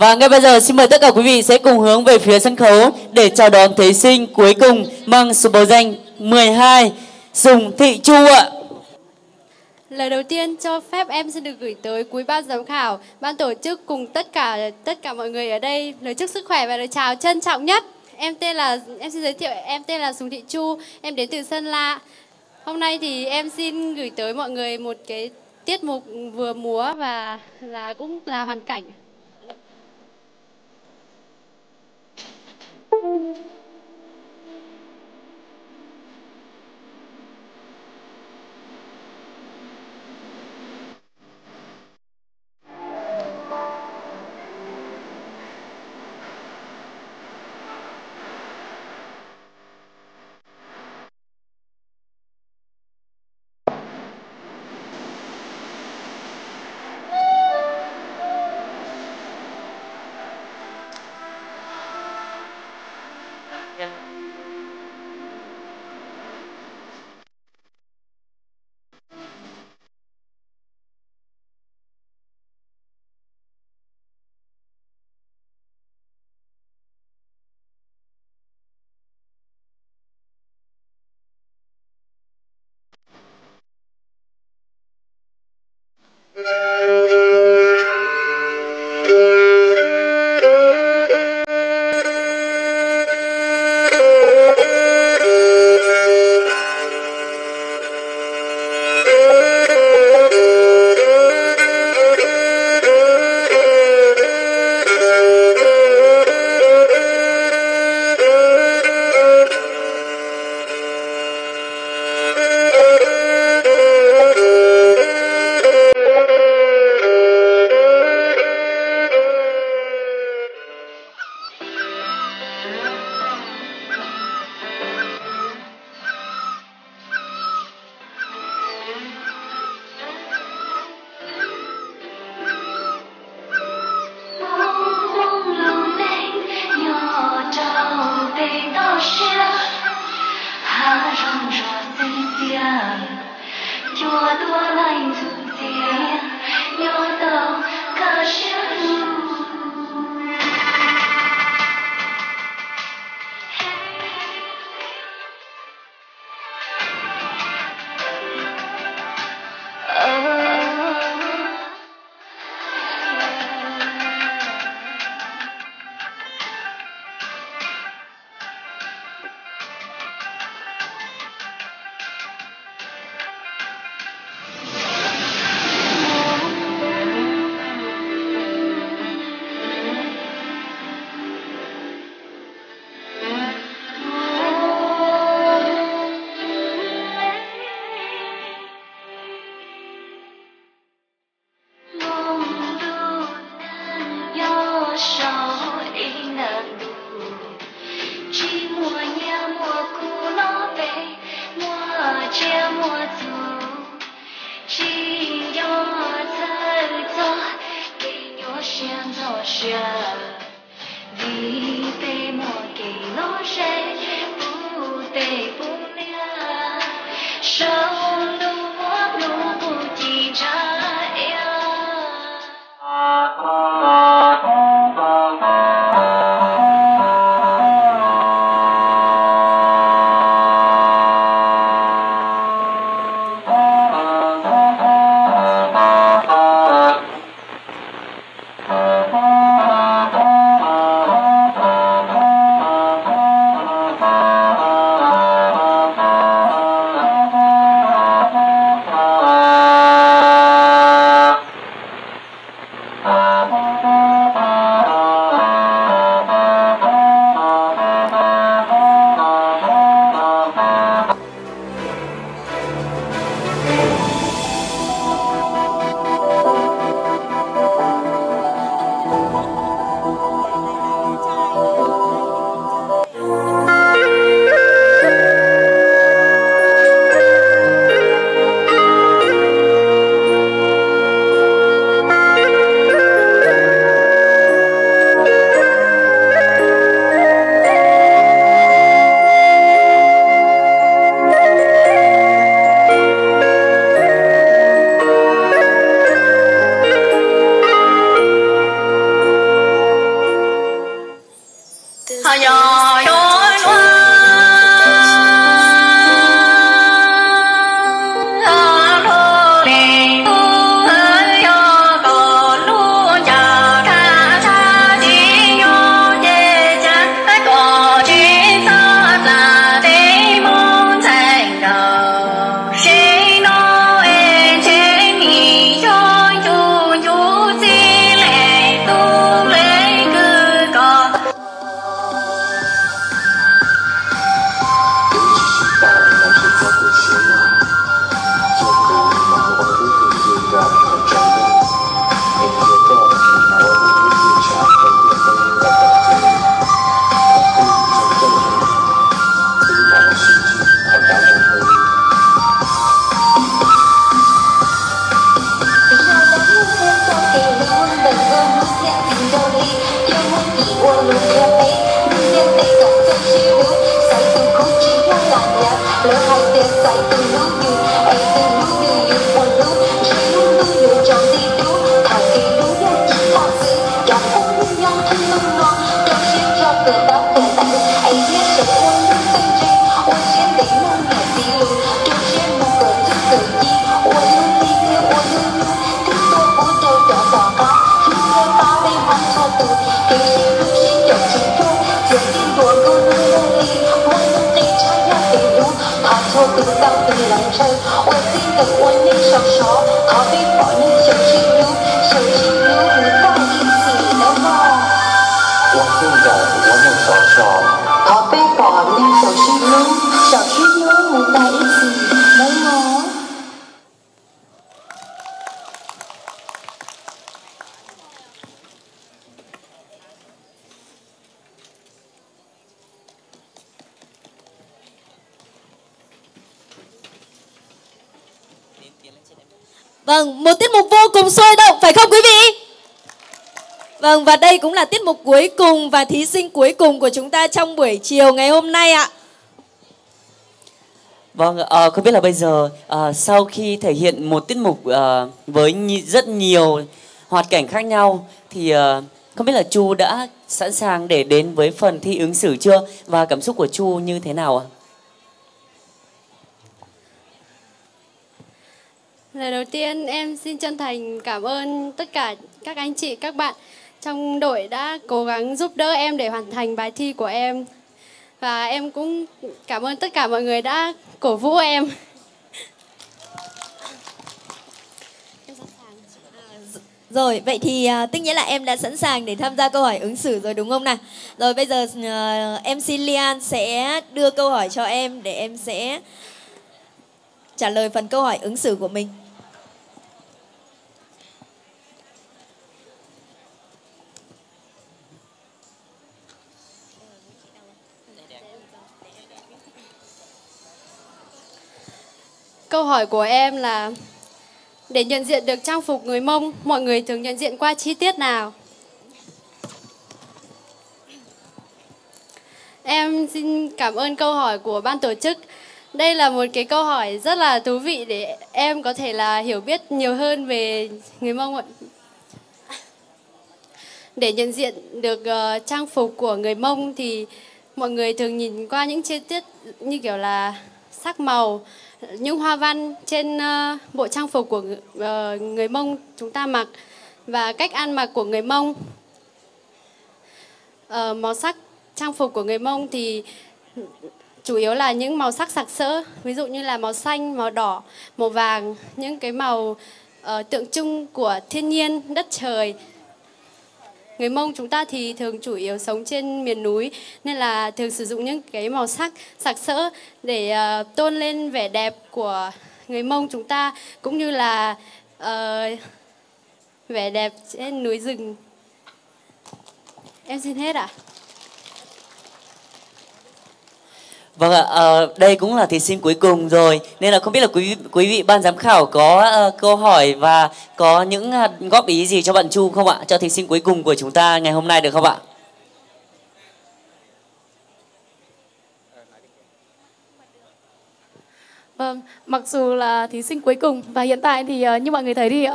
Và ngay bây giờ xin mời tất cả quý vị sẽ cùng hướng về phía sân khấu để chào đón thí sinh cuối cùng mang số báo danh 12, Sùng Thị Chu ạ. Lời đầu tiên cho phép em xin được gửi tới quý ban giám khảo, ban tổ chức cùng tất cả mọi người ở đây lời chúc sức khỏe và lời chào trân trọng nhất. Em xin giới thiệu, em tên là Sùng Thị Chu, em đến từ Sơn La. Hôm nay thì em xin gửi tới mọi người một cái tiết mục vừa múa và cũng là hoàn cảnh. Vâng, một tiết mục vô cùng sôi động phải không quý vị? Vâng, và đây cũng là tiết mục cuối cùng và thí sinh cuối cùng của chúng ta trong buổi chiều ngày hôm nay ạ. Vâng, không biết là bây giờ sau khi thể hiện một tiết mục với rất nhiều hoạt cảnh khác nhau thì không biết là Chu đã sẵn sàng để đến với phần thi ứng xử chưa? Và cảm xúc của Chu như thế nào ạ? Lời đầu tiên em xin chân thành cảm ơn tất cả các anh chị, các bạn trong đội đã cố gắng giúp đỡ em để hoàn thành bài thi của em. Và em cũng cảm ơn tất cả mọi người đã cổ vũ em. Rồi, vậy thì tức nghĩa là em đã sẵn sàng để tham gia câu hỏi ứng xử rồi đúng không nào? Rồi bây giờ MC Lian sẽ đưa câu hỏi cho em để em sẽ trả lời phần câu hỏi ứng xử của mình. Câu hỏi của em là để nhận diện được trang phục người Mông, mọi người thường nhận diện qua chi tiết nào? Em xin cảm ơn câu hỏi của ban tổ chức. Đây là một cái câu hỏi rất là thú vị để em có thể là hiểu biết nhiều hơn về người Mông ạ. Để nhận diện được trang phục của người Mông thì mọi người thường nhìn qua những chi tiết như kiểu là sắc màu, những hoa văn trên bộ trang phục của người Mông chúng ta mặc và cách ăn mặc của người Mông. Màu sắc trang phục của người Mông thì chủ yếu là những màu sắc sặc sỡ, ví dụ như là màu xanh, màu đỏ, màu vàng, những cái màu tượng trưng của thiên nhiên, đất trời. Người Mông chúng ta thì thường chủ yếu sống trên miền núi nên là thường sử dụng những cái màu sắc sặc sỡ để tôn lên vẻ đẹp của người Mông chúng ta cũng như là vẻ đẹp trên núi rừng. Em xin hết ạ. Vâng ạ, đây cũng là thí sinh cuối cùng rồi nên là không biết là quý vị ban giám khảo có câu hỏi và có những góp ý gì cho bạn Chu không ạ? Cho thí sinh cuối cùng của chúng ta ngày hôm nay được không ạ? Vâng, mặc dù là thí sinh cuối cùng và hiện tại thì như mọi người thấy thì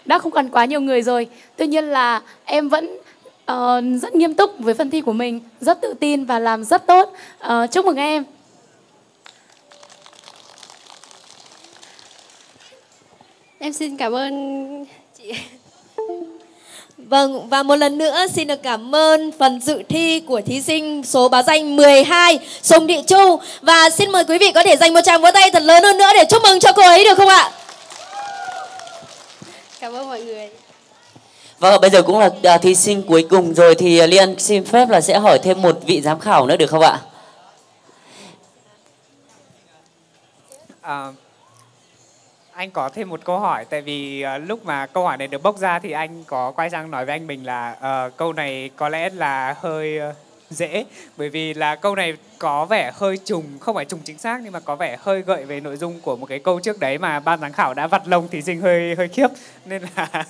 đã không còn quá nhiều người rồi. Tuy nhiên là em vẫn rất nghiêm túc với phần thi của mình, rất tự tin và làm rất tốt. Chúc mừng em. Em xin cảm ơn chị. Vâng, và một lần nữa xin được cảm ơn phần dự thi của thí sinh số báo danh 12 Sùng Thị Chu. Và xin mời quý vị có thể dành một tràng vỗ tay thật lớn hơn nữa để chúc mừng cho cô ấy được không ạ? Cảm ơn mọi người. Vâng, bây giờ cũng là thí sinh cuối cùng rồi thì Liên xin phép là sẽ hỏi thêm một vị giám khảo nữa được không ạ? Anh có thêm một câu hỏi, tại vì lúc mà câu hỏi này được bốc ra thì anh có quay sang nói với anh mình là câu này có lẽ là hơi dễ, bởi vì là câu này có vẻ hơi trùng, không phải trùng chính xác nhưng mà có vẻ hơi gợi về nội dung của một cái câu trước đấy mà ban giám khảo đã vặt lông thí sinh hơi khiếp, nên là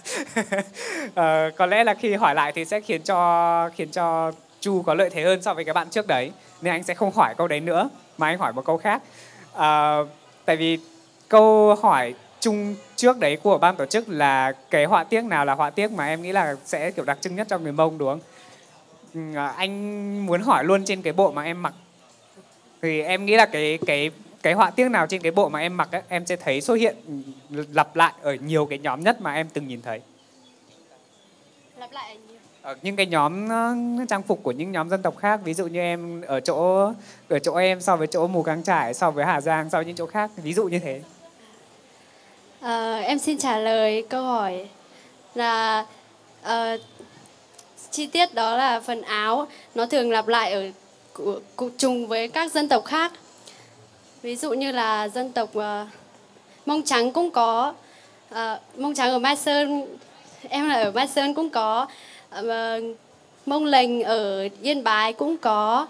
có lẽ là khi hỏi lại thì sẽ khiến cho Chu có lợi thế hơn so với cái bạn trước đấy, nên anh sẽ không hỏi câu đấy nữa mà anh hỏi một câu khác. Tại vì câu hỏi chung trước đấy của ban tổ chức là cái họa tiết nào là họa tiết mà em nghĩ là sẽ kiểu đặc trưng nhất cho người Mông, đúng không? Anh muốn hỏi luôn trên cái bộ mà em mặc, thì em nghĩ là cái họa tiết nào trên cái bộ mà em mặc ấy, em sẽ thấy xuất hiện lặp lại ở nhiều cái nhóm nhất mà em từng nhìn thấy. Lặp lại ở những cái nhóm trang phục của những nhóm dân tộc khác, ví dụ như em ở chỗ em so với chỗ Mù Căng Chải, so với Hà Giang, so với những chỗ khác, ví dụ như thế. Em xin trả lời câu hỏi là chi tiết đó là phần áo nó thường lặp lại ở trùng với các dân tộc khác, ví dụ như là dân tộc Mông Trắng cũng có, Mông Trắng ở Mai Sơn, em là ở Mai Sơn cũng có, Mông Lềnh ở Yên Bái cũng có,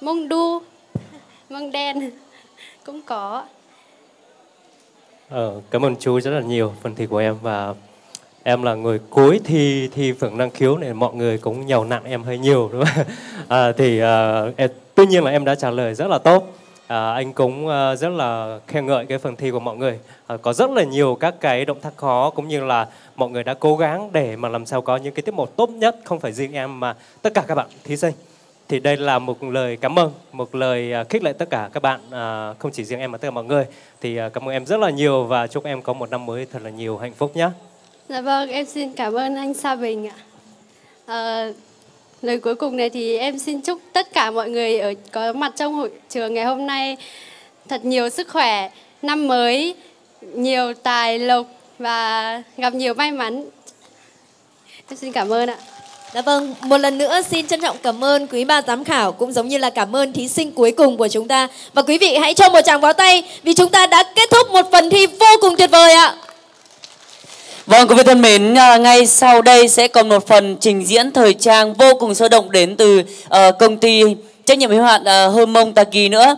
Mông Đu, Mông Đen cũng có. Cảm ơn chú rất là nhiều phần thi của em, và em là người cuối thi phần năng khiếu này, mọi người cũng nhàu nặng em hơi nhiều, đúng không? Tuy nhiên là em đã trả lời rất là tốt. Anh cũng rất là khen ngợi cái phần thi của mọi người. Có rất là nhiều các cái động tác khó, cũng như là mọi người đã cố gắng để mà làm sao có những cái tiết mục tốt nhất, không phải riêng em mà tất cả các bạn thí sinh. Thì đây là một lời cảm ơn, một lời khích lệ tất cả các bạn, không chỉ riêng em mà tất cả mọi người. Thì cảm ơn em rất là nhiều và chúc em có một năm mới thật là nhiều hạnh phúc nhé. Dạ vâng, em xin cảm ơn anh Sa Bình ạ. Lời cuối cùng này thì em xin chúc tất cả mọi người có mặt trong hội trường ngày hôm nay thật nhiều sức khỏe, năm mới nhiều tài lộc và gặp nhiều may mắn. Em xin cảm ơn ạ. Dạ vâng, một lần nữa xin trân trọng cảm ơn quý ban giám khảo, cũng giống như là cảm ơn thí sinh cuối cùng của chúng ta. Và quý vị hãy cho một tràng pháo tay vì chúng ta đã kết thúc một phần thi vô cùng tuyệt vời ạ. Vâng, quý vị thân mến, ngay sau đây sẽ còn một phần trình diễn thời trang vô cùng sôi động đến từ công ty trách nhiệm hữu hạn Hơ Mông Tà Kỳ nữa.